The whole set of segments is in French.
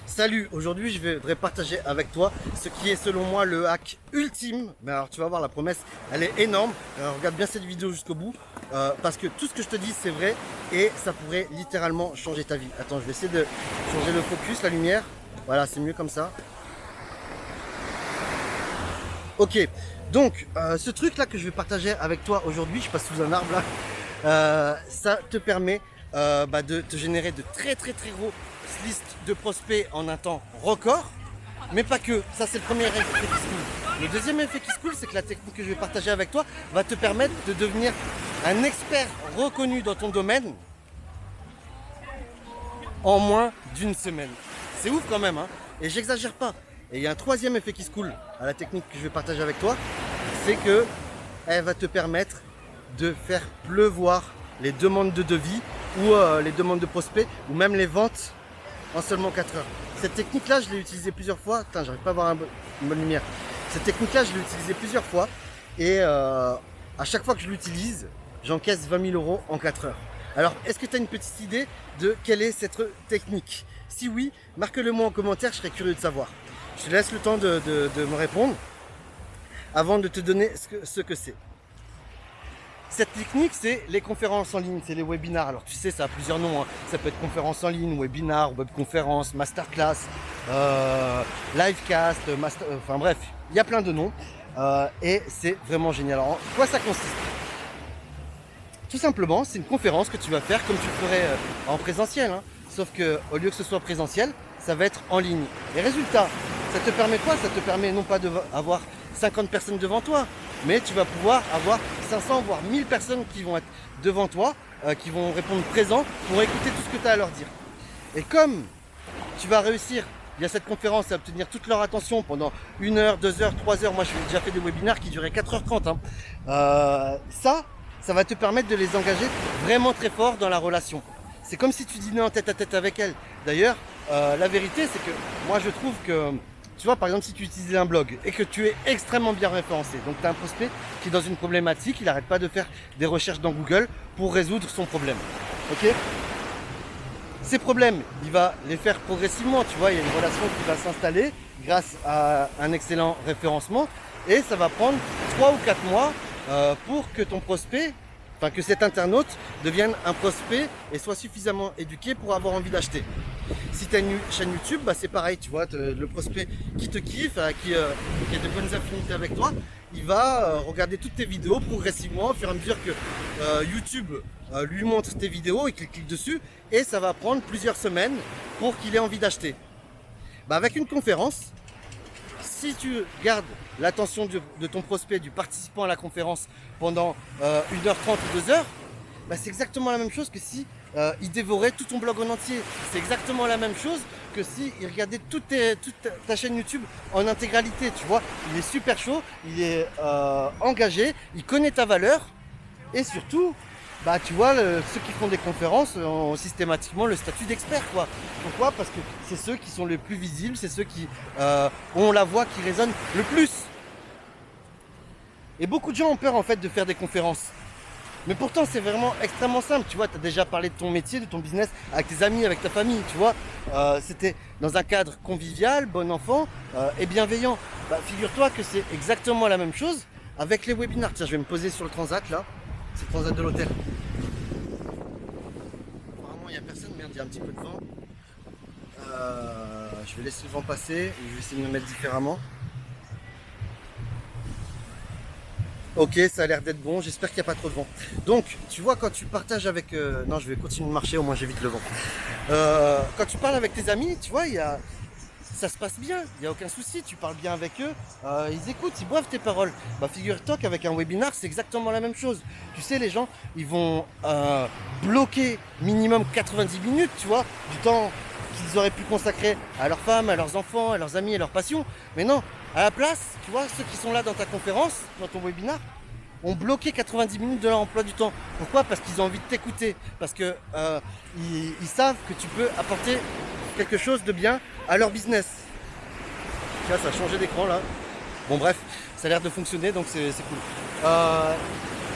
Salut, aujourd'hui je voudrais partager avec toi ce qui est selon moi le hack ultime. Mais alors tu vas voir, la promesse elle est énorme. Alors, regarde bien cette vidéo jusqu'au bout parce que tout ce que je te dis c'est vrai et ça pourrait littéralement changer ta vie. Attends, je vais essayer de changer le focus, la lumière. Voilà, c'est mieux comme ça. Ok, donc ce truc là que je vais partager avec toi aujourd'hui, je passe sous un arbre là, ça te permet de te générer de très gros listes de prospects en un temps record, mais pas que. Ça c'est le premier effet qui se cool. Le deuxième effet qui se cool, c'est que la technique que je vais partager avec toi va te permettre de devenir un expert reconnu dans ton domaine en moins d'une semaine. C'est ouf quand même, hein. Et j'exagère pas. Et il y a un troisième effet qui se coule à la technique que je vais partager avec toi, c'est que elle va te permettre de faire pleuvoir les demandes de devis ou les demandes de prospects ou même les ventes en seulement 4 heures. Cette technique là je l'ai utilisée plusieurs fois. Attends, j'arrive pas à avoir une bonne lumière. Cette technique là je l'ai utilisée plusieurs fois et à chaque fois que je l'utilise j'encaisse 20 000 euros en 4 heures. Alors est-ce que tu as une petite idée de quelle est cette technique? Si oui, marque-le moi en commentaire, je serais curieux de savoir. Je te laisse le temps de me répondre avant de te donner ce que c'est. Cette technique, c'est les conférences en ligne, c'est les webinars. Alors tu sais, ça a plusieurs noms, hein. Ça peut être conférence en ligne, webinar, webconférence, masterclass, livecast, enfin bref, il y a plein de noms. Et c'est vraiment génial. Alors, en quoi ça consiste? Tout simplement, c'est une conférence que tu vas faire comme tu le ferais en présentiel, hein. Sauf que au lieu que ce soit présentiel, ça va être en ligne. Les résultats, ça te permet quoi? Ça te permet non pas d'avoir 50 personnes devant toi, mais tu vas pouvoir avoir 500 voire 1000 personnes qui vont être devant toi, qui vont répondre présent pour écouter tout ce que tu as à leur dire. Et comme tu vas réussir via cette conférence à obtenir toute leur attention pendant 1 heure, 2 heures, 3 heures, moi j'ai déjà fait des webinaires qui duraient 4h30, hein. Ça va te permettre de les engager vraiment très fort dans la relation. C'est comme si tu dînais en tête à tête avec elles. D'ailleurs, la vérité c'est que moi je trouve que, tu vois, par exemple, si tu utilises un blog et que tu es extrêmement bien référencé, donc tu as un prospect qui est dans une problématique, il n'arrête pas de faire des recherches dans Google pour résoudre son problème. Ok? Ces problèmes, il va les faire progressivement, tu vois, il y a une relation qui va s'installer grâce à un excellent référencement et ça va prendre 3 ou 4 mois pour que ton prospect, enfin que cet internaute devienne un prospect et soit suffisamment éduqué pour avoir envie d'acheter. Si tu as une chaîne YouTube, c'est pareil, tu vois, le prospect qui te kiffe, qui a de bonnes affinités avec toi, il va regarder toutes tes vidéos progressivement au fur et à mesure que YouTube lui montre tes vidéos et qu'il clique dessus, et ça va prendre plusieurs semaines pour qu'il ait envie d'acheter. Avec une conférence, si tu gardes l'attention de ton prospect, du participant à la conférence pendant 1h30 ou 2 heures, c'est exactement la même chose que si il dévorait tout ton blog en entier. C'est exactement la même chose que si il regardait toute ta chaîne YouTube en intégralité, tu vois. Il est super chaud, il est engagé, il connaît ta valeur et surtout, tu vois, ceux qui font des conférences ont systématiquement le statut d'expert, quoi. Pourquoi? Parce que c'est ceux qui sont les plus visibles, c'est ceux qui ont la voix qui résonne le plus. Et beaucoup de gens ont peur en fait de faire des conférences. Mais pourtant c'est vraiment extrêmement simple, tu vois, tu as déjà parlé de ton métier, de ton business avec tes amis, avec ta famille, tu vois. C'était dans un cadre convivial, bon enfant et bienveillant. Figure-toi que c'est exactement la même chose avec les webinars. Tiens, je vais me poser sur le transat là, c'est le transat de l'hôtel. Apparemment il n'y a personne, merde, il y a un petit peu de vent. Je vais laisser le vent passer et je vais essayer de me mettre différemment. Ok, ça a l'air d'être bon, j'espère qu'il n'y a pas trop de vent. Donc, tu vois, quand tu partages avec... Non, je vais continuer de marcher, au moins j'évite le vent. Quand tu parles avec tes amis, tu vois, ça se passe bien, il n'y a aucun souci, tu parles bien avec eux, ils écoutent, ils boivent tes paroles. Figure-toi qu'avec un webinar, c'est exactement la même chose. Tu sais, les gens, ils vont bloquer minimum 90 minutes, tu vois, du temps qu'ils auraient pu consacrer à leurs femmes, à leurs enfants, à leurs amis, à leurs passions. Mais non, à la place, tu vois, ceux qui sont là dans ta conférence, dans ton webinar, ont bloqué 90 minutes de leur emploi du temps. Pourquoi? Parce qu'ils ont envie de t'écouter. Parce que ils savent que tu peux apporter quelque chose de bien à leur business. Tiens, ça a changé d'écran là. Bon bref, ça a l'air de fonctionner, donc c'est cool.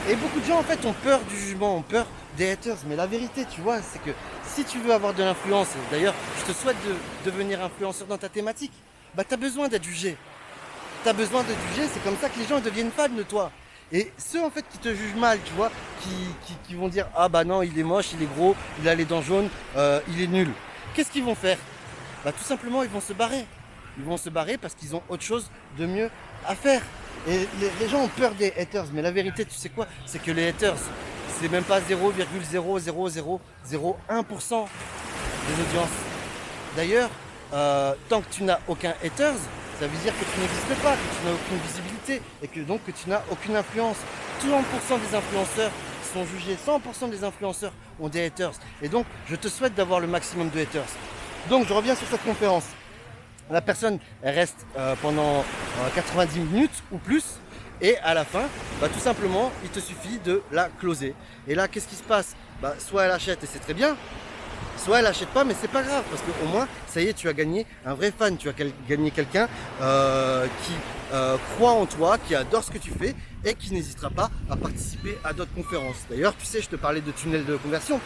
Et beaucoup de gens en fait ont peur du jugement, ont peur des haters. Mais la vérité, tu vois, c'est que si tu veux avoir de l'influence, et d'ailleurs je te souhaite de devenir influenceur dans ta thématique, bah tu as besoin d'être jugé. Tu as besoin d'être jugé, c'est comme ça que les gens deviennent fans de toi. Et ceux en fait qui te jugent mal, tu vois, qui vont dire ah bah non il est moche, il est gros, il a les dents jaunes, il est nul. Qu'est-ce qu'ils vont faire? Bah tout simplement ils vont se barrer. Ils vont se barrer parce qu'ils ont autre chose de mieux à faire. Et les gens ont peur des haters, mais la vérité tu sais quoi? C'est que les haters, c'est même pas 0,00001% des audiences. D'ailleurs, tant que tu n'as aucun haters, ça veut dire que tu n'existes pas, que tu n'as aucune visibilité et que donc que tu n'as aucune influence. 100% des influenceurs sont jugés, 100% des influenceurs ont des haters. Et donc, je te souhaite d'avoir le maximum de haters. Donc, je reviens sur cette conférence. La personne, elle reste pendant 90 minutes ou plus. Et à la fin, bah, tout simplement, il te suffit de la closer. Et là, qu'est-ce qui se passe? Bah, soit elle achète et c'est très bien, soit elle achète pas, mais c'est pas grave parce qu'au moins ça y est, tu as gagné un vrai fan, tu as gagné quelqu'un qui croit en toi, qui adore ce que tu fais et qui n'hésitera pas à participer à d'autres conférences. D'ailleurs, tu sais, je te parlais de tunnel de conversion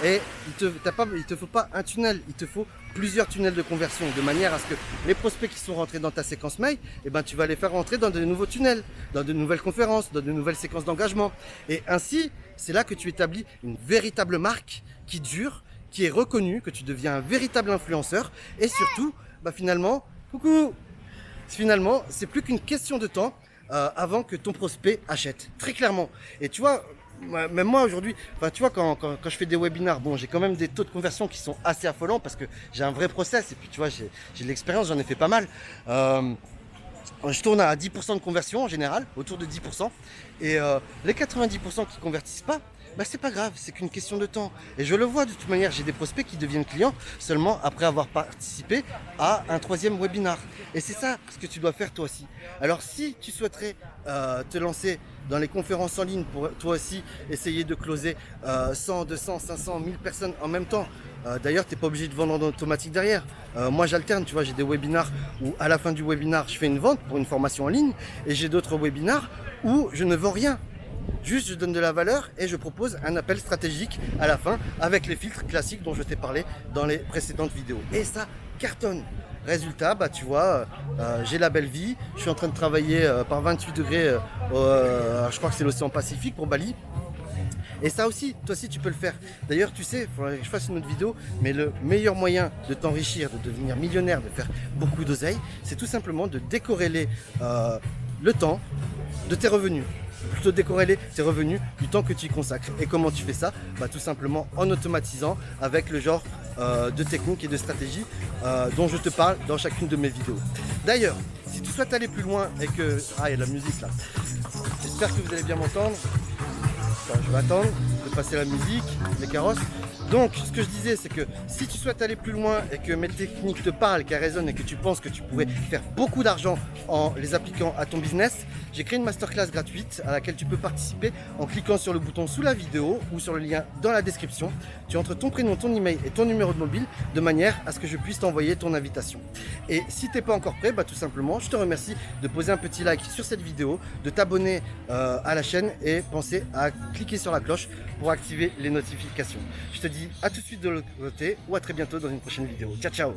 et il te faut pas un tunnel, il te faut plusieurs tunnels de conversion de manière à ce que les prospects qui sont rentrés dans ta séquence mail, eh ben, tu vas les faire rentrer dans de nouveaux tunnels, dans de nouvelles conférences, dans de nouvelles séquences d'engagement. Et ainsi, c'est là que tu établis une véritable marque qui dure, qui est reconnu, que tu deviens un véritable influenceur et surtout, bah finalement, c'est plus qu'une question de temps avant que ton prospect achète, très clairement. Et tu vois, même moi aujourd'hui, enfin tu vois, quand je fais des webinars, bon, j'ai quand même des taux de conversion qui sont assez affolants parce que j'ai un vrai process et puis tu vois, j'ai de l'expérience, j'en ai fait pas mal. Je tourne à 10% de conversion en général, autour de 10%. Et les 90% qui convertissent pas, bah c'est pas grave, c'est qu'une question de temps. Et je le vois de toute manière, j'ai des prospects qui deviennent clients seulement après avoir participé à un 3e webinar. Et c'est ça ce que tu dois faire toi aussi. Alors si tu souhaiterais te lancer dans les conférences en ligne pour toi aussi essayer de closer 100, 200, 500, 1000 personnes en même temps, d'ailleurs, tu n'es pas obligé de vendre en automatique derrière. Moi, j'alterne, tu vois, j'ai des webinars où à la fin du webinar, je fais une vente pour une formation en ligne et j'ai d'autres webinars où je ne vends rien. Juste, je donne de la valeur et je propose un appel stratégique à la fin avec les filtres classiques dont je t'ai parlé dans les précédentes vidéos. Et ça cartonne. Résultat, bah tu vois, j'ai la belle vie. Je suis en train de travailler par 28 degrés, je crois que c'est l'océan Pacifique pour Bali. Et ça aussi, toi aussi tu peux le faire. D'ailleurs, tu sais, il faudrait que je fasse une autre vidéo, mais le meilleur moyen de t'enrichir, de devenir millionnaire, de faire beaucoup d'oseille, c'est tout simplement de décorréler le temps de tes revenus. Plutôt décorréler tes revenus du temps que tu y consacres. Et comment tu fais ça? Bah, tout simplement en automatisant avec le genre de techniques et de stratégies dont je te parle dans chacune de mes vidéos. D'ailleurs, si tu souhaites aller plus loin et que... Ah, il y a de la musique là. J'espère que vous allez bien m'entendre. Enfin, je vais attendre de passer la musique, les carrosses. Donc, ce que je disais, c'est que si tu souhaites aller plus loin et que mes techniques te parlent, qu'elles résonnent et que tu penses que tu pourrais faire beaucoup d'argent en les appliquant à ton business, j'ai créé une masterclass gratuite à laquelle tu peux participer en cliquant sur le bouton sous la vidéo ou sur le lien dans la description. Tu entres ton prénom, ton email et ton numéro de mobile de manière à ce que je puisse t'envoyer ton invitation. Et si tu n'es pas encore prêt, bah, tout simplement, je te remercie de poser un petit like sur cette vidéo, de t'abonner à la chaîne et penser à cliquer sur la cloche pour activer les notifications. Je te dis à tout de suite de l'autre côté ou à très bientôt dans une prochaine vidéo. Ciao ciao.